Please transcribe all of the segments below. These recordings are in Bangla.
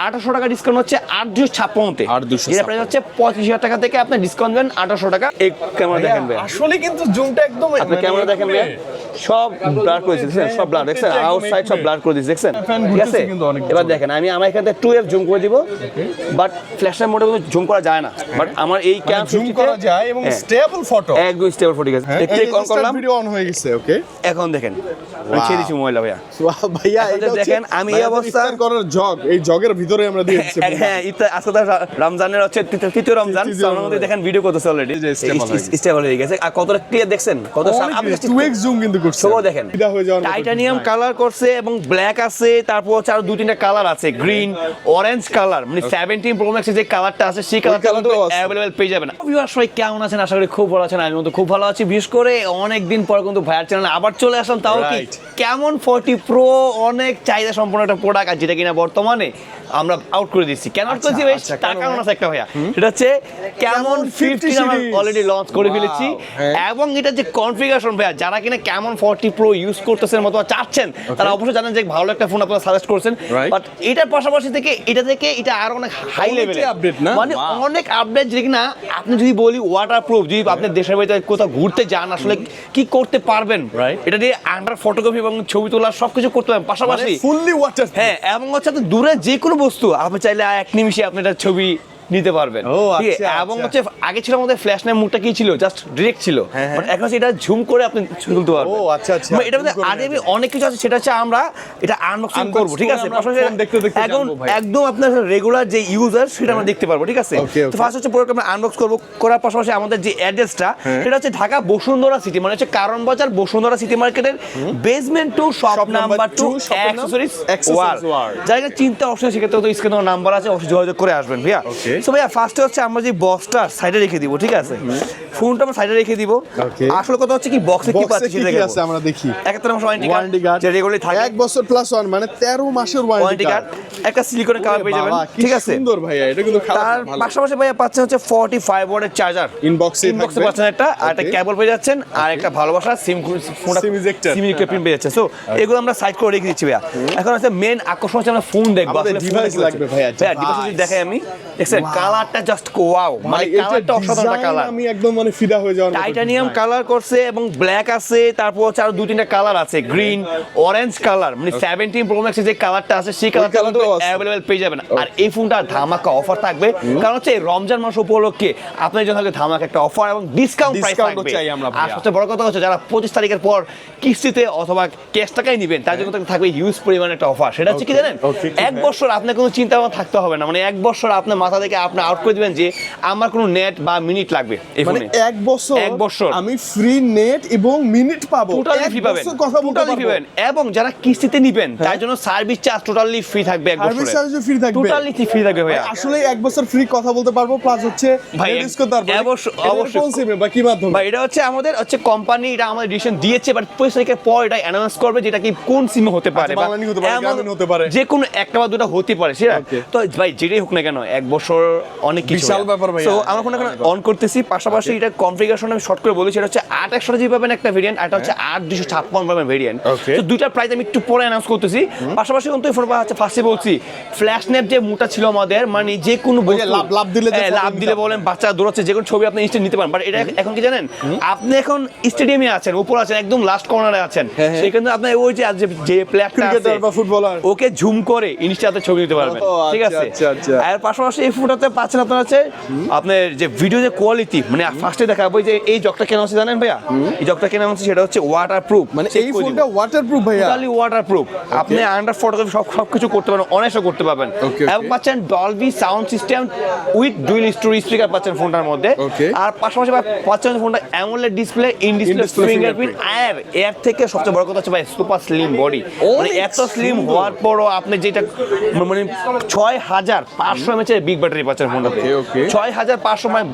2800 টাকা ডিসকাউন্ট হচ্ছে 8256 এটা প্রাইস হচ্ছে 25000 টাকা থেকে আপনি ডিসকাউন্ট দেন 2800 টাকা। এই ক্যামেরা দেখেন ভাই, আসলে কিন্তু জুমটা একদম আপনি ক্যামেরা দেখেন ভাই, সব ব্লার করে দিয়েছে, সব ব্লার দেখছেন, আউটসাইড সব ব্লার করে দিয়েছে দেখছেন, ঠিক আছে। এবার দেখেন আমি আমার এখান থেকে 2f জুম করে দিব, বাট ফ্ল্যাশের মোডে কিন্তু জুম করা যায় না, বাট আমার এই ক্যাম জুম করা যায় এবং স্টেবল ফটো, একদম স্টেবল ফটো। ঠিক আছে, ক্লিক অন করলাম, ভিডিও অন হয়ে গেছে। ওকে, এখন দেখেন আমি ছেড়ে দিছি মোবাইলটা ভাইয়া। ওয়াও ভাইয়া, এটা দেখেন আমি এই অবস্থা করার জগ, এই জগের ভিতরে আমরা দিয়েছি। হ্যাঁ, আজকে তো রমজানের হচ্ছে তৃতীয় রমজান, আমরা মধ্যে দেখেন ভিডিও করতেছে অলরেডি, স্টেবল হয়ে গেছে। আর কতটা ক্লিয়ার দেখছেন, কত 2x জুম কিন্তু করছে, সো দেখেন টাইটানিয়াম কালার করছে এবং ব্ল্যাক আছে, তারপর হচ্ছে আরো 2-3টা কালার আছে, গ্রিন, অরেঞ্জ কালার, মানে 17 প্রো ম্যাক্সের যে কালারটা আছে সেই কালারটা কিন্তু अवेलेबल পেয়ে যাবেন। ভিউয়ার্স সবাই কেমন আছেন? আশা করি খুব ভালো আছেন, আমি তো খুব ভালো আছি। বিশেষ করে অনেক দিন পর কিন্তু ভাইয়ার চ্যানেলে আবার চলে আসলাম, তাও কি কেমন 40 প্রো, অনেক চাহিদা সম্পন্ন একটা প্রোডাক্ট, আর যেটা কিনা বর্তমানে আমরা আউট করে দিচ্ছি। কেন আউট করেছি ভাই, তার কারণ আছে একটা ভাইয়া, সেটা হচ্ছে কেমন 50 আমরা অলরেডি লঞ্চ করে ফেলেছি, এবং এটা যে কনফিগারেশন ভাইয়া, যারা কিনা কেমন 40 প্রো ইউজ করতেছেন মতো চাচ্ছেন, তারা অবশ্যই জানেন যে ভালো একটা ফোন আপনারা সাজেস্ট করছেন, বাট এটার পাশাপাশি থেকে এটা আরো অনেক হাই লেভেলের আপডেট, মানে অনেক আপডেট, যেটা কিনা আপনি যদি বলি ওয়াটারপ্রুফ, যদি আপনি দেশের বাইরে কোথাও ঘুরতে যান আসলে কি করতে পারবেন, এটা দিয়ে আন্ডার ফটোগ্রাফি এবং ছবি তোলা সবকিছু করতে পারবেন, পাশাপাশি ফুললি ওয়াটার। হ্যাঁ, এবং হচ্ছে দূরে যে কোনো বস্তু আপনি চাইলে এক নিমিষে আপনি একটা ছবি নিতে পারবেন। এবং হচ্ছে আগে ছিল আমাদের ফ্ল্যাশ ন্যাপ মুডটা কি ছিল, জাস্ট ডিরেক্ট ছিল, বাট এখন এটা জুম করে আপনি ছবি তুলতে পারবেন। ও আচ্ছা আচ্ছা, এটা মধ্যে আগে অনেক কিছু আছে, সেটা হচ্ছে আমরা এটা আনবক্সিং করব, ঠিক আছে। একদম আপনার রেগুলার যে ইউজার সেটা আমরা দেখতে পারবো, ঠিক আছে। তো ফার্স্ট হচ্ছে প্রোডাক্ট আমরা আনবক্স করব, করার পাশাপাশি আমাদের যে অ্যাড্রেসটা সেটা হচ্ছে ঢাকা বসুন্ধরা সিটি, মানে হচ্ছে কারণ বাজার বসুন্ধরা সিটি মার্কেটের বেসমেন্ট 2 শপ নাম্বার 2 অ্যাকসেসরিজ ওয়াল। যারা চিন্তা অবশ্যই সেক্ষেত্রে তো স্ক্রিনে নাম্বার আছে, অবশ্যই যোগাযোগ করে আসবেন ভাইয়া। সো ভাইয়া ফার্স্টে হচ্ছে আমরা যে বক্সটা সাইডে রেখে দিব, ঠিক আছে, ফোনটা আমরা সাইডে রেখে দিব। আসলে কথা হচ্ছে কি বক্সে কি পাচ্ছি সেটা দেখো, আমরা দেখি। একটা মাস ওয়ারেন্টি কার্ড যে রেগুলারলি থাকে 1 বছর প্লাস 1, মানে 13 মাসের ওয়ারেন্টি কার্ড, একটা সিলিকনের কভার পেয়ে যাবেন, ঠিক আছে। সুন্দর ভাইয়া, এটা কিন্তু তার পাশাপাশি ভাইয়া পাচ্ছেন হচ্ছে 45 ওয়াটের চার্জার ইনবক্সে পাচ্ছেন একটা, আর একটা কেবল পেয়ে যাচ্ছেন, আর একটা ভালোবাসা সিম পিন পেয়ে যাচ্ছে। সো এগুলো আমরা সাইড করে রেখে দিচ্ছি ভাইয়া। এখন আছে মেন আকর্ষণ হচ্ছে আমরা ফোন দেখব, আসলে ডিভাইস লাগবে ভাইয়া। ডিভাইস যদি দেখাই আমি, দেখছেন কালারটা জাস্ট ওয়াও, মানে কালারটা অসাধারণ কালার, আমি একদম মানে ফিদা হয়ে যাওয়ার মতো। টাইটানিয়াম কালার করছে এবং ব্ল্যাক আছে, তারপর হচ্ছে আরো 2-3টা কালার আছে, গ্রিন, অরেঞ্জ কালার, মানে 17 প্রো ম্যাক্সের যে কালারটা আছে সেই কালারটা কিন্তু अवेलेबल পেয়ে যাবেন। আর এই ফোনটা ধামাকা অফার থাকবে, কারণ হচ্ছে রমজান মাস উপলক্ষে আপনাদের জন্য থাকবে ধামাকা একটা অফার এবং ডিসকাউন্ট প্রাইস থাকবে। আর সবচেয়ে বড় কথা হচ্ছে যারা 25 তারিখের পর কিস্তিতে অথবা ক্যাশ টাকায় নেবেন, তার জন্য থাকবে হিউজ পরিমাণে একটা অফার। সেটা হচ্ছে কি জানেন, 1 বছর আপনার কোনো চিন্তা ভাবনা থাকতে হবে না, মানে 1 বছর আপনার মাথা থেকে আপনি আউট করে দিবেন যে আমার কোনো নেট বা মিনিট লাগবে এই ফোনে। 1 বছর আমি ফ্রি নেট এবং মিনিট পাবো, টোটালি ফ্রি পাবেন, কথা বলতে পারবো। এবং যারা কিস্তিতে নেবেন তার জন্য সার্ভিস চার্জ টোটালি ফ্রি থাকবে, 1 বছর সার্ভিস চার্জ ফ্রি থাকবে, টোটালি ফ্রি থাকবে ভাই। আসলে 1 বছর ফ্রি কথা বলতে পারবো, প্লাস হচ্ছে ভাই অবশ্যই কোন সিমে বা কি মাধ্যমে ভাই, এটা হচ্ছে আমাদের হচ্ছে কোম্পানি এটা আমাদের ডিসিশন দিয়েছে, বাট 25 তারিখের পর এটা অ্যানাউন্স করবে যেটা কি কোন সিমে হতে পারে, বাংলানি হতে পারে, গ্রামীণ হতে পারে, যে কোনো একটা বা দুটো হতে পারে সেটা। তো ভাই যেটাই হোক না কেন 1 বছর অনেক কিছু বিশাল ব্যাপার ভাই। সো আমরা ফোন এখন অন করতেছি, পাশাপাশি এটা কনফিগারেশন আমি শর্ট করে বলি, সেটা হচ্ছে 8100 জিবি পাবেন একটা ভেরিয়েন্ট, আর এটা হচ্ছে 8256 পাবেন ভেরিয়েন্ট। তো দুইটার প্রাইস আমি একটু পরে অ্যানাউন্স করতেছি। পাশাপাশি কিন্তু এই ফোন হচ্ছে ফার্স্টে বলছি ফ্ল্যাশ ন্যাপ যে মুডটা ছিল আমাদের, মানে যে কোনো লাভ দিলে বলেন, বাচ্চা দৌড়াচ্ছে, যে কোনো ছবি আপনি ইনস্ট্যান্ট নিতে পারেন। বাট এটা এখন কি জানেন, আপনি এখন স্টেডিয়ামে আছেন, উপর আছেন, একদম লাস্ট কর্নারে আছেন, সেখানে আপনার ওই যে প্লেয়ারটা আছে বা ফুটবলার, ওকে জুম করে ইনস্টাতে ছবি নিতে পারবেন, ঠিক আছে। আর পাশাপাশি এই ফোনটাতে পাচ্ছেন আপনার হচ্ছে আপনার যে ভিডিও যে কোয়ালিটি, মানে ফার্স্টে দেখাবো যে এই জগটা কেন আছে জানেন ভাইয়া, এই জগটা কেন আছে সেটা হচ্ছে ওয়াটারপ্রুফ, মানে এই ফোনটা ওয়াটারপ্রুফ ভাইয়া, টোটালি ওয়াটারপ্রুফ। আপনি আন্ডার ফটোগ্রাফি সবকিছু করতে পারবেন, অনেকটা করতে পারবেন। এবং পাচ্ছেন Dolby sound system with dual stereo speaker পাচ্ছেন ফোনটার মধ্যে। আর পাশাপাশি পাচ্ছেন ফোনটা AMOLED display, in display fingerprint, আর এর থেকে সবচেয়ে বড় কথা হচ্ছে ভাই সুপার স্লিম বডি, মানে এত স্লিম হওয়ার পরও আপনি যেটা মানে 6500 mAh এর বিগ ব্যাটারি ব্যাটারি পাচ্ছেন ফোনটাতে। Okay. 6500 মানে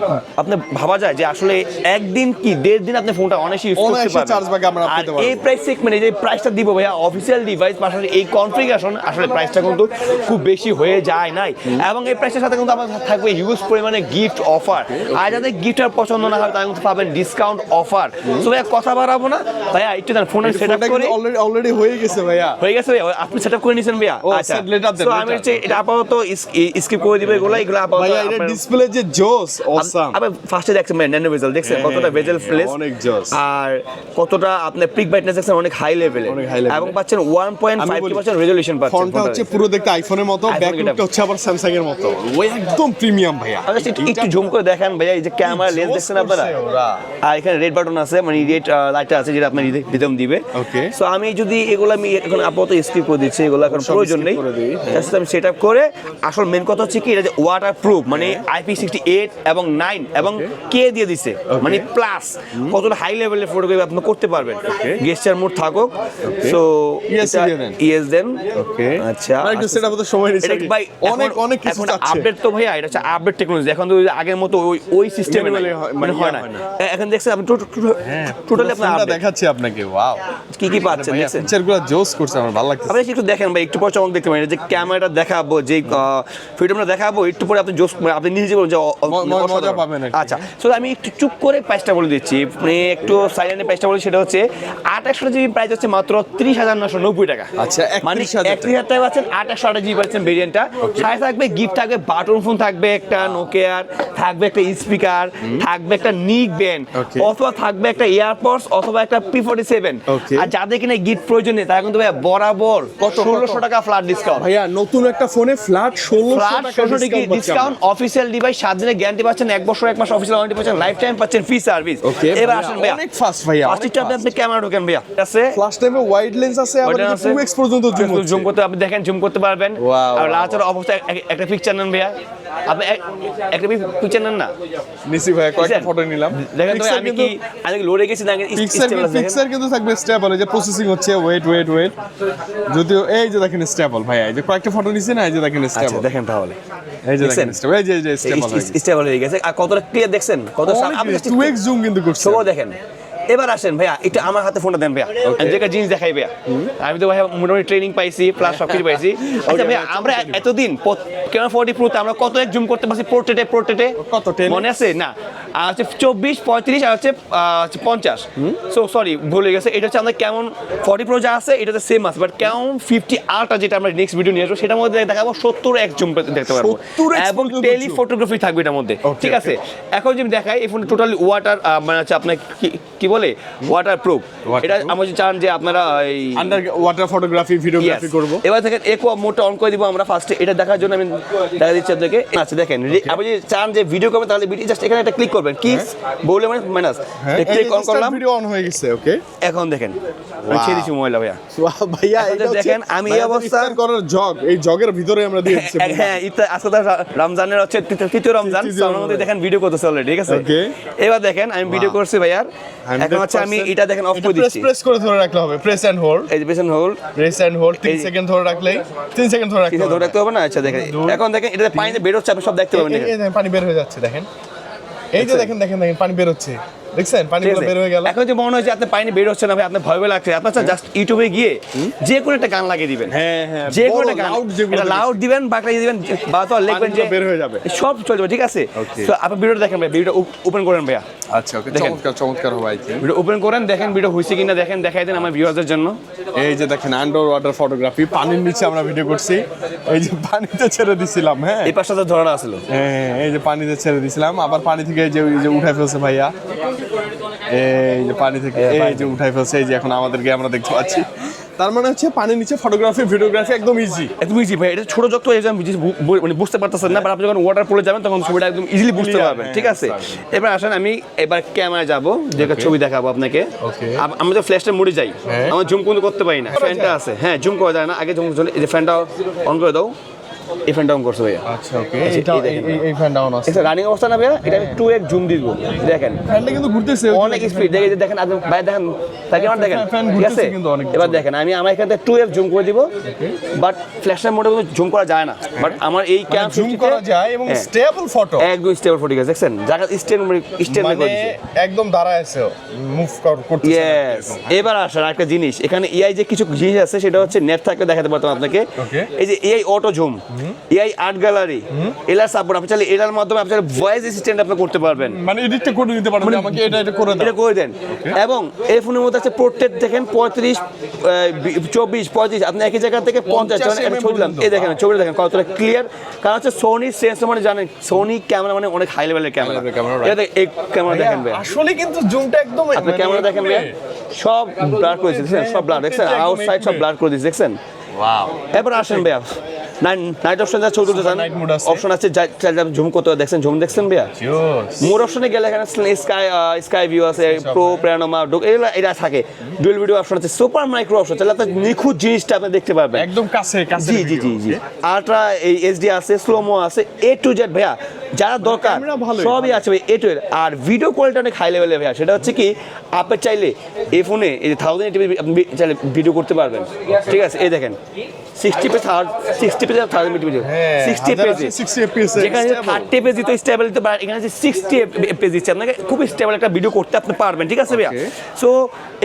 আপনি ভাবা যায় যে আসলে একদিন কি 1.5 দিন আপনি ফোনটা অনেক ইউজ করতে অনায়াসে পারবেন। charge back আমরা আর পেতে পারবো। এই প্রাইস সেগমেন্টে যে প্রাইসটা দিব ভাইয়া অফিসিয়াল ডিভাইস পাশাপাশি এই কনফিগারেশন আসলে প্রাইসটা কিন্তু খুব বেশি হয়ে যায় নাই, এবং এই প্রাইসের সাথে কিন্তু আমাদের থাকবে হিউজ পরিমাণে গিফট অফার। আর যাদের গিফটের পছন্দ না হবে তারা কিন্তু পাবেন ডিসকাউন্ট অফার। সো ভাইয়া কথা বাড়াবো না ভাইয়া, একটু দেন ফোনের সেটআপ করে। অলরেডি হয়ে গেছে ভাইয়া। হয়ে গেছে ভাইয়া, আপনি সেটআপ করে নিছেন ভাইয়া? ও, আচ্ছা set later দেন, সো আমি হচ্ছে এটা আপাতত স্কিপ করে দিব এগুলো আপাতত। ভাইয়া এটা আপনার- ডিসপ্লে যে জোস অসাম। আপনি ফার্স্টে দেখছেন ভাই ন্যানো বেজেল দেখছেন কতটা বেজেল ফ্লেস, অনেক জোস। আর কতটা আপনার পিক ব্রাইটনেস দেখছেন অনেক হাই লেভেলে, অনেক high level এবং পাচ্ছেন 1.5% রেজোলিউশন পাচ্ছেন। ফন্টটা হচ্ছে পুরো দেখতে আইফোনের মতো, iPhone ব্যাকলুকটা এটা। হচ্ছে আবার স্যামসাং এর মতো। ওই একদম প্রিমিয়াম ভাইয়া। আচ্ছা একটু জুম করে দেখেন ভাইয়া, এই যে ক্যামেরা লেন্স দেখছেন আপনারা, আর এখানে রেড বাটন আছে, মানে রেড লাইটটা আছে যেটা আপনার রিদম দিবে। Okay. সো আমি যদি এগুলো আমি এখন আপাতত স্কিপ করে দিচ্ছি, এগুলো এখন সব প্রয়োজন skip নেই। করে দিই, জাস্ট আমি সেটআপ করে আসল মেন কথা হচ্ছে কি এটা যে ওয়াটার প্রুফ, মানে IP68 এবং 9 এবং কে দিয়ে দিছে, মানে প্লাস কতটা হাই লেভেলের ফটোগ্রাফি আপনি করতে পারবেন। গেস্টার মোড থাকুক, সো Yes দিয়ে দেন। ইয়েস দেন। ওকে আচ্ছা আর একটু সেটআপ তো সময় নিচ্ছে। এটা ভাই অনেক কিছু এখন চাচ্ছে। আপডেট তো ভাইয়া, এটা হচ্ছে আপডেট টেকনোলজি, এখন তো ওই আগের মতো ওই সিস্টেমে Manually মানে হয় না। হয় না। এখন দেখছেন আপনি টোটালি আপনার ফোনটা আপডেট দেখাচ্ছি আপনাকে। ওয়াও, কি পাচ্ছেন ভাইয়া দেখছেন। ফিচারগুলো জোস করছে, আমার ভালো লাগছে। আপনি একটু দেখেন ভাই, একটু পর চমক দেখতে পারেন, যে ক্যামেরাটা দেখাবো, যে ফ্রিডমটা দেখাবো, একটু পরে আপনি জোস আপনি নিজে বলুন যে মজা অসাধারণ। পাবেন আর কি। আচ্ছা সো আমি একটু চুপ করে প্রাইসটা বলে দিচ্ছি, মানে একটু সাইলেন্টে প্রাইসটা বলি, সেটা হচ্ছে 2800 জিবি প্রাইস হচ্ছে মাত্র 30,990 টাকা। আচ্ছা, মানে 31,000 31,000 টাকা পাচ্ছেন, 2800 জিবি পাচ্ছেন ভেরিয়েন্টটা। সাথে থাকবে গিফট, থাকবে বাটন ফোন, থাকবে একটা নোকিয়ার, থাকবে একটা স্পিকার, থাকবে একটা নিক ব্যান্ড, Okay. অথবা থাকবে একটা এয়ারপডস অথবা একটা P47। Okay. আর যাদের কিনা গিফট প্রয়োজন নেই তারা কিন্তু ভাই বরাবর 1600 টাকা ফ্ল্যাট ডিসকাউন্ট। ভাইয়া নতুন একটা ফোনে ফ্ল্যাট 1600 ফ্ল্যাট টাকা 1600 টাকা ডিসকাউন্ট, অফিসিয়াল ডিভাইস 7 দিনের গ্যারান্টি পাচ্ছেন, 1 বছর 1 মাস অফিসিয়াল ওয়ারেন্টি পাচ্ছেন, লাইফ টাইম পাচ্ছেন ফ্রি সার্ভিস। ওকে এবার আসেন ভাইয়া, অনেক ফাস্ট ভাইয়া। ফার্স্ট আপনি ক্যামেরা ঢোকেন ভাইয়া, আছে ফ্ল্যাশ টাইমে ওয়াইড লেন্স আছে, আবার Wide lens আছে। 2x পর্যন্ত জুম করতে, আপনি দেখেন জুম করতে পারবেন। Wow, আর wow, লাচার অবস্থায় একটা পিকচার নেন ভাইয়া, আপনি একটা পিকচার নেন না, নিসি ভাইয়া কয়েকটা ফটো নিলাম। দেখেন তো আমি কি লোডে গেছি না, পিক্সেল কিন্তু থাকবে স্টেবল, এই যে প্রসেসিং হচ্ছে, ওয়েট যদিও এই যে দেখেন স্টেবল ভাইয়া, এই যে কয়েকটা ফটো নিছি না, এই যে দেখেন আচ্ছা স্টেবল, দেখেন তাহলে এই যে দেখেন দেখছেন? স্টেবল, এই যে স্টেবল স্টেবল হয়ে গেছে। আর কতটা ক্লিয়ার দেখছেন, কত আপনি 2x জুম কিন্তু করছে। সব দেখেন। এবার আসেন ভাইয়া, একটু আমার হাতে ফোনটা দেন ভাইয়া, আমি যেটা জিনিস দেখাই ভাইয়া। আমি তো ভাইয়া মোটামুটি ট্রেনিং পাইছি, প্লাস সবকিছু পাইছি। আচ্ছা ভাইয়া, আমরা এতদিন ক্যামেরা 40 প্রোতে আমরা কত এক জুম করতে পারছি পোর্ট্রেটে কত 10? মনে আছে না? আর হচ্ছে 24, 35 আর হচ্ছে 50। সো সরি ভুলে গেছে, এটা হচ্ছে আমাদের কেমন 40 প্রো যা আছে এটাতে সেম আছে, বাট কেমন 50 আলট্রা যেটা আমরা নেক্সট ভিডিও নিয়ে আসবো সেটার মধ্যে দেখাবো 70x জুম দেখতে পারবো, 70x এবং পর্যন্ত টেলি zoom। ফটোগ্রাফি থাকবে এটার মধ্যে। Okay, ঠিক আছে, এখন যদি দেখাই এই ফোনটা টোটালি ওয়াটার মানে হচ্ছে আপনার কি বলে ওয়াটার প্রুফ। এটা আমরা যদি চান যে আপনারা এই আন্ডার ওয়াটার ফটোগ্রাফি, ভিডিওগ্রাফি করব। এবার দেখেন একো মোডটা অন করে দিব আমরা ফার্স্টে, এটা দেখার জন্য আমি দেখা দিচ্ছি আপনাদেরকে। আচ্ছা দেখেন, আপনি যদি চান যে ভিডিও করবেন তাহলে ভিডিও জাস্ট এখানে একটা ক্লিক করবেন, কি বলে মানে মাইনাস ক্লিক অন করলাম, ভিডিও অন হয়ে গেছে। ওকে এখন দেখেন আমি ছেড়ে দিচ্ছি মোবাইলটা ভাইয়া। ভাইয়া এখন এটা দেখেন, আমি এই অবস্থা করার জগ, এই জগের ভিতরে আমরা দিয়ে দিচ্ছি। হ্যাঁ আজকে তো রমজানের হচ্ছে তৃতীয় রমজান, তৃতীয় তার মধ্যে দেখেন ভিডিও করতেছে অলরেডি। ঠিক আছে, Okay. এবার দেখেন আমি ভিডিও করছি ভাইয়ার, এখন হচ্ছে আমি এটা দেখেন অফ করে দিচ্ছি। প্রেস করে ধরে রাখলে হবে, প্রেস এন্ড হোল্ড, এই যে পেছন হোল 3 সেকেন্ড ধরে রাখলেই 3 সেকেন্ড ধরে রাখলে কিছু ধরে রাখতে হবে না। আচ্ছা দেখেন, এখন দেখেন এটাতে পানিতে বের হচ্ছে, আপনি সব দেখতে পাবেন। দেখেন এই দেখেন পানি বের হয়ে যাচ্ছে, দেখেন এই যে দেখেন পানি বের হচ্ছে, দেখছেন পানিগুলো বের হয়ে গেল। এখন যে মনে হয় যে আপনি পানি বের হচ্ছে না ভাই, আপনার ভয় ভয় লাগছে, আপনার জাস্ট ইউটিউবে গিয়ে যে কোনো একটা গান লাগিয়ে দিবেন। হ্যাঁ যে কোনো একটা গান যেগুলো লাউড দিবেন, বাকড়া দিবেন, বা তো লিখবেন যে বের হয়ে যাবে, সব চলে যাবে। ঠিক আছে, Okay. তো আপনি ভিডিওটা দেখেন ভাই, ভিডিওটা ওপেন করেন ভাইয়া। আচ্ছা ওকে, দেখেন। চমৎকার হবে আই থিংক। ভিডিও ওপেন করেন, দেখেন ভিডিও হয়েছে কিনা, দেখেন দেখাই দেন আমার ভিউয়ারদের জন্য। এই যে দেখেন আন্ডার ওয়াটার ফটোগ্রাফি, পানির নিচে আমরা ভিডিও করছি, এই যে পানিতে ছেড়ে দিছিলাম। হ্যাঁ এই পাশটা তো ধরানো আছিল। হ্যাঁ এই যে পানিতে ছেড়ে দিছিলাম, আবার পানি থেকে এই যে উঠাই ফেলছে ভাইয়া, এই যে পানি থেকে এই যে উঠাই ফেলছে, এই যে এখন আমাদেরকে আমরা দেখতে পাচ্ছি। তার মানে হচ্ছে পানির নিচে ফটোগ্রাফি, ভিডিওগ্রাফি একদম ইজি, একদম ইজি ভাই। এটা ছোট যত মানে বুঝতে পারতেছেন না, বাট আপনি যখন ওয়াটার পুলে যাবেন তখন ছবিটা একদম ইজিলি বুঝতে Clear, পারবেন। হ্যাঁ, ঠিক আছে, exactly. এবার আসেন আমি এবার ক্যামেরা যাবো, যে একটা ছবি দেখাবো আপনাকে। Okay. আমরা তো ফ্ল্যাশটা মোডে যাই, হ্যাঁ। আমার জুম কিন্তু করতে পারি না, ফ্যানটা আছে। হ্যাঁ জুম করা যায় না, আগে জুম, এই যে ফ্যানটা অন করে দাও, এই ফ্যান ডাউন করছে ভাইয়া। আচ্ছা ওকে, এটা এই ফ্যান ডাউন আছে, এটা রানিং অবস্থা না ভাইয়া, এটা আমি 2x জুম দিব, দেখেন ফ্যানটা কিন্তু ঘুরতেছে অনেক স্পিড, দেখেন আপনি ভাই দেখেন তাকে আমার দেখেন, ফ্যান ঠিক আছে? ঘুরতেছে কিন্তু অনেক। এবার দেখেন আমি আমার এখান থেকে 2x জুম করে দিব, বাট ফ্ল্যাশের মোডে কিন্তু জুম করা যায় না, বাট আমার এই ক্যাম জুম করা যায় এবং স্টেবল ফটো, একদম স্টেবল ফটো গেছে, দেখছেন জায়গা স্টেন করে মানে দিয়েছে। একদম দাঁড়ায় আছে, মুভ করতেছে। ইয়েস, এবার আসেন একটা জিনিস, এখানে এআই যে কিছু জিনিস আছে সেটা হচ্ছে নেট থাকলে দেখাতে পারতাম আপনাকে। Okay. এই যে AI auto zoom, AI art gallery, এলার সাপোর্ট, আপনি চাইলে এলার মাধ্যমে আপনি ভয়েস অ্যাসিস্ট্যান্ট আপনি করতে পারবেন, মানে এডিটটা করে দিতে পারবেন যে আমাকে এটা করে দাও, এটা করে দেন। এবং এই ফোনের মধ্যে আছে পোর্ট্রেট, দেখেন 35 24 35, আপনি একই জায়গা থেকে 50 একটা ছবি দিলাম, এই দেখেন ছবিটা দেখেন কতটা ক্লিয়ার, কারণ হচ্ছে সোনি সেন্সর, মানে জানেন সোনি ক্যামেরা মানে অনেক হাই লেভেলের ক্যামেরা, এটা এই ক্যামেরা দেখেন ভাই, আসলে কিন্তু জুমটা একদম আপনি ক্যামেরা দেখেন ভাই, সব ব্লার করে দিয়েছে, সব ব্লার দেখছেন, আউটসাইড সব ব্লার করে দিয়েছে, দেখছেন। ওয়াও, এবার আসেন ভাইয়া নাইট অপশন যা ছবি তুলতে চান, Night mode আছে। অপশন আছে ঝুম করতে হয়, দেখছেন ঝুম দেখছেন ভাইয়া। মোর অপশনে গেলে এখানে স্কাই ভিউ আছে, প্রো প্যানোরামা এটা থাকে, ডুয়াল ভিডিও অপশন আছে, সুপার মাইক্রো অপশন, তাহলে আপনি নিখুঁত জিনিসটা আপনি দেখতে পারবেন একদম কাছে কাছে। জি জি জি জি, আল্ট্রা এই এইচডি আছে, স্লোমো আছে, এ টু জেড ভাইয়া যারা দরকার ক্যামেরা ভালোই, সবই আছে ভাই, এ to Z. R video quality অনেক হাই লেভেলের ভাইয়া, সেটা হচ্ছে কি আপনি চাইলে এই ফোনে এই যে 1080p আপনি চাইলে ভিডিও করতে পারবেন, ঠিক আছে? এই দেখেন 60 পেজ 1080p ভিডিও, 60 পেজে 60 fps যেখানে 30 পেজ দিতে স্টেবল দিতে পারে, এখানে 60 পেজ দিচ্ছে আপনাকে, খুব স্টেবল একটা ভিডিও করতে আপনি পারবেন, ঠিক আছে ভাইয়া? সো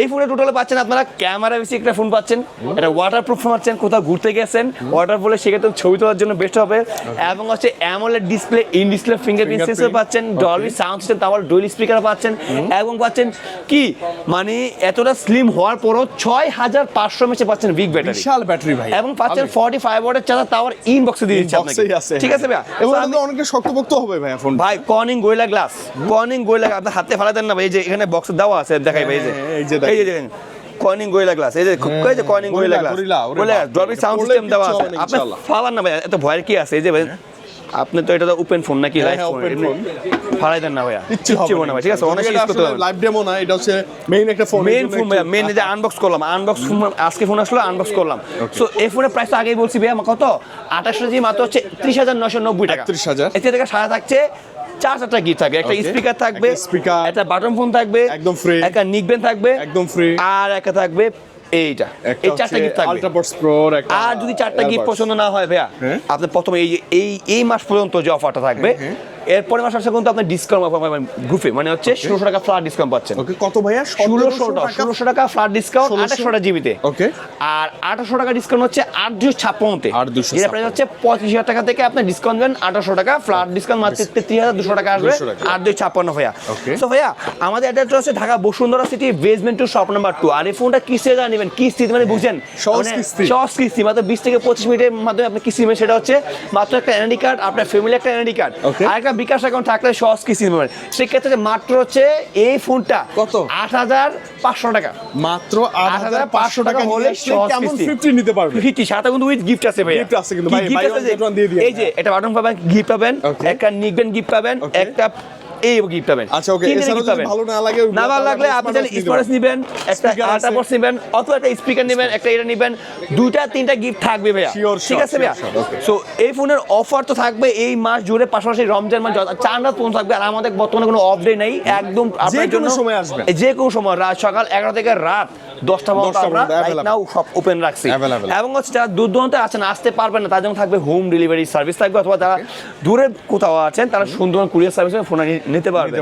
এই ফোনে টোটালে পাচ্ছেন আপনারা ক্যামেরা বেশি একটা ফোন পাচ্ছেন, এটা ওয়াটারপ্রুফ পাচ্ছেন, কোথাও ঘুরতে গেছেন ওয়াটার বলে সেক্ষেত্রে ছবি তোলার জন্য বেস্ট হবে, এবং হচ্ছে AMOLED display, in display fingerprint sensor পাচ্ছেন, ডলবি সাউন্ড সিস্টেম, তারপর ডুয়াল স্পিকার পাচ্ছেন, এবং পাচ্ছেন কি মানে এতটা স্লিম হওয়ার পরও 6500 mAh পাচ্ছেন বিগ ব্যাটারি, বিশাল ব্যাটারি ভাই, এবং পাচ্ছেন 45 ওয়াটের চার্জার, তাওয়ার ইনবক্সে দিয়ে দিচ্ছে আপনাকে, ঠিক আছে ভাইয়া? এবং এটা অনেকটা শক্তপোক্ত হবে ভাই ফোন ভাই Corning gorilla glass, Corning gorilla, আপনি হাতে ফেলা দেন না ভাই, এই যে এখানে বক্সে দেওয়া আছে দেখাই ভাই, এই যে দেখেন কর্নিং গোরিলা গ্লাস, এই যে Corning gorilla glass, Dolby sound system দেওয়া আছে, আপনি ফালান না ভাই, এত ভয়ের কি আছে? এই যে ভাই আপনি তো এটা তো ওপেন ফোন নাকি, লাইভ ফোন, ফালাই দেন না ভাইয়া, কিচ্ছু হবে না ভাই, ঠিক আছে? অনেক ইউজ করতে পারবেন, লাইভ ডেমো না, এটা হচ্ছে মেইন একটা ফোন, মেইন ফোন ভাইয়া, মেইন যে আনবক্স করলাম, আনবক্স ফোন আজকে ফোন আসলো, আনবক্স করলাম। সো এই ফোনের প্রাইস তো আগেই বলছি ভাইয়া, কত 28 জি মাত্র হচ্ছে 30,990 টাকা, 30,000 এতে থেকে সাথে থাকছে 4টা গিফট থাকবে, একটা স্পিকার থাকবে, একটা বাটন ফোন থাকবে একদম ফ্রি, একটা নিকবেন থাকবে একদম ফ্রি, আর একটা থাকবে এইটা, এই 4টা গিফট থাকবে। আলট্রা বুস্ট প্রো, আর যদি 4টা গিফট পছন্দ না হয় ভাইয়া, আপনি প্রথমে এই মাস পর্যন্ত যে অফারটা থাকবে, এরপরে মাস আসলে কিন্তু আপনি ডিসকাউন্ট গ্রুপে মানে হচ্ছে 1600 টাকা ফ্ল্যাট ডিসকাউন্ট পাচ্ছেন। ওকে, কত ভাইয়া? 1600 টাকা ফ্ল্যাট ডিসকাউন্ট 2800 জিবিতে। ওকে, আর 2800 টাকা ডিসকাউন্ট হচ্ছে 8256 তে, 8256 যেটা প্রাইস হচ্ছে 25000 টাকা থেকে আপনি ডিসকাউন্ট দেন 2800 টাকা, ফ্ল্যাট ডিসকাউন্ট মাত্র 33200 টাকা আসবে, 8256 ভাইয়া। সো ভাইয়া আমাদের অ্যাড্রেস হচ্ছে Dhaka Bashundhara city basement 2 shop number 2। আর এই ফোনটা কিস্তিতে যা নেবেন, কিস্তি মানে বুঝেন সহজ কিস্তি, মাত্র 20 থেকে 25 মিনিটের মাধ্যমে আপনি কিস্তি নেবেন, সেটা হচ্ছে মাত্র একটা এনআইডি কার্ড, আপনার ফ্যামিলি একটা এনআইডি কার্ড আর একটা বিকাশ অ্যাকাউন্ট থাকলে সহজ কিস্তি নেবেন। সেক্ষেত্রে মাত্র হচ্ছে এই ফোনটা কত? 8500 টাকা, মাত্র 8500 টাকা হলে কেমন 50 নিতে পারবে, 50 সাথে কিন্তু উইথ গিফট আছে ভাই, গিফট আছে কিন্তু ভাই, বাই ওয়ান দিয়ে দিন। এই যে এটা বাটন পাবেন, গিফট পাবেন, একটা নিকবেন গিফট পাবেন, একটা এই গিফট পাবেন। আচ্ছা ওকে, এছাড়াও যদি ভালো না লাগে, না ভালো লাগলে আপনি চাইলে স্পোর্টস নেবেন, একটা আল্ট্রা বক্স নেবেন, অথবা একটা স্পিকার নেবেন, একটা এটা নেবেন, 2টা 3টা গিফট থাকবে ভাইয়া, ঠিক আছে ভাইয়া? সো এই ফোনের অফার তো থাকবে এই মাস জুড়ে, পাশাপাশি রমজান মাস 4 রাত পর্যন্ত থাকবে। আর আমাদের বর্তমানে কোনো অফ ডে নেই, একদম আপনার জন্য সময় আসবে, যে কোনো সময়, রাত সকাল 11 থেকে রাত 10টা পর্যন্ত আমরা রাইট নাও সব ওপেন রাখছি। এবং হচ্ছে যারা দূর দূরান্তে আছেন, আসতে পারবেন না, তার জন্য থাকবে হোম ডেলিভারি সার্ভিস থাকবে, অথবা যারা দূরে কোথাও আছেন তারা সুন্দর কুরিয়ার সার্ভিসে ফোন নিতে পারবেন।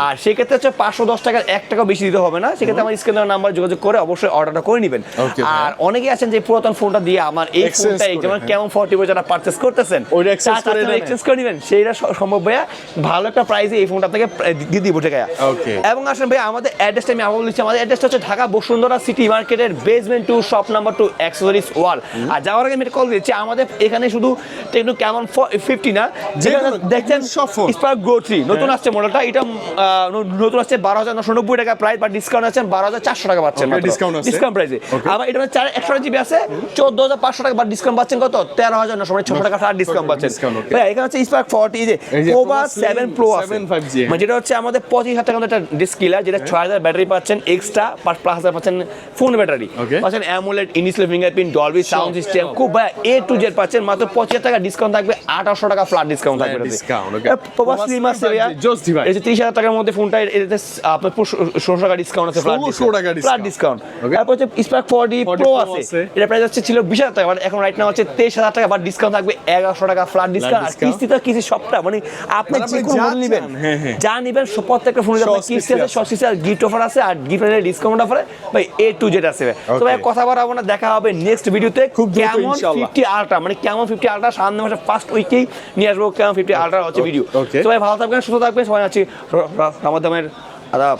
আর সেক্ষেত্রে হচ্ছে 510 টাকার 1 টাকা বেশি দিতে হবে না, সেক্ষেত্রে আমার স্ক্রিনের নাম্বার যোগাযোগ করে অবশ্যই অর্ডারটা করে নেবেন। আর অনেকেই আছেন যে পুরাতন ফোনটা দিয়ে আমার এই ফোনটা যেমন কেমন 40 যারা পারচেজ করতেছেন ওইটা এক্সচেঞ্জ করে নেবেন, সেইটা সম্ভব ভাইয়া, ভালো একটা প্রাইসে এই ফোনটা আপনাকে দিয়ে দিব, ঠিক আছে? এবং আসেন ভাই আমাদের অ্যাড্রেসটা আমি আবার বলছি, আমাদের অ্যাড্রেসটা হচ্ছে ঢাকা বসুন্ধরা সিটি মার্কেটের বেসমেন্ট 2 শপ নাম্বার 2 অ্যাক্সেসরিজ ওয়াল। আর যাওয়ার আগে আমি কল দিচ্ছি, আমাদের এখানে শুধু টেকনো কেমন 50 না, যেখানে দেখছেন স্পার্ক গ্রো 3 নতুন আসছে আসছে মডেলটা, এটা নতুন আসছে 12,990 টাকা প্রাইস, বা ডিসকাউন্ট আছে 12,400 টাকা পাচ্ছেন Okay, discount আছে। ডিসকাউন্ট প্রাইসে। আবার এটা 128 জিবি আছে 14,500 টাকা, বা ডিসকাউন্ট পাচ্ছেন কত 13,900, মানে 600 টাকা ফ্ল্যাট ডিসকাউন্ট পাচ্ছেন। discount, okay। ভাই এখানে হচ্ছে স্পার্ক 40 যে এই যে Nova Nova 7 Pro আছে, 7 5G মানে যেটা হচ্ছে আমাদের 25,000 টাকার একটা ডিস্ক কিলার, যেটা 6,000 ব্যাটারি পাচ্ছেন এক্সট্রা, প্লাস পাচ্ছেন ফোন ব্যাটারি Okay। পাচ্ছেন, AMOLED in-display fingerprint, Dolby sound system, খুব ভাই A to Z পাচ্ছেন মাত্র 25,000 টাকা ডিসকাউন্ট থাকবে, 800 টাকা ফ্ল্যাট ডিসকাউন্ট থাকবে। discount, okay। Poco Slim আছে ভাইয়া, Just device। এই যে 30,000 টাকার মধ্যে ফোনটা, এটাতে আপনার 1600 টাকা ডিসকাউন্ট আছে, 1600 টাকা ফ্ল্যাট discount। ডিসকাউন্ট। Okay। তারপর হচ্ছে স্পার্ক 40 40 Pro Pro আছে, আছে। এটা প্রাইস হচ্ছে ছিল 20,000 টাকা, বাট এখন রাইট নাও হচ্ছে 23,000 টাকা, বাট ডিসকাউন্ট থাকবে 1,100 টাকা ফ্ল্যাট ডিসকাউন্ট। আর discount। কিস্তিতে কিস্তি সবটা, মানে আপনি মানে যে আপনি কোনো যা মডেল নেবেন, চান, হ্যাঁ, হ্যাঁ। যা নেবেন সব প্রত্যেকটা ফোনে সব আপনার কিস্তি কিস্তি আছে, আছে। সব কিস্তি আর গিফট অফার আছে, আর গিফটের ডিসকাউন্ট অফারে ভাই A to Z আছে। তো ভাই কথা বাড়াবো না, দেখা হবে নেক্সট ভিডিওতে। খুব দ্রুত কেমন ইনশাআল্লাহ। 50 আলট্রা, মানে কেমন 50 আলট্রা সামনে মাসে ফার্স্ট উইকেই নিয়ে আসবো কেমন 50 আলট্রা হচ্ছে ভিডিও। Okay। তো ভাই ভালো থাকবেন, সুস্থ থাকবেন, সবাই আছি রামাদামের আদাব।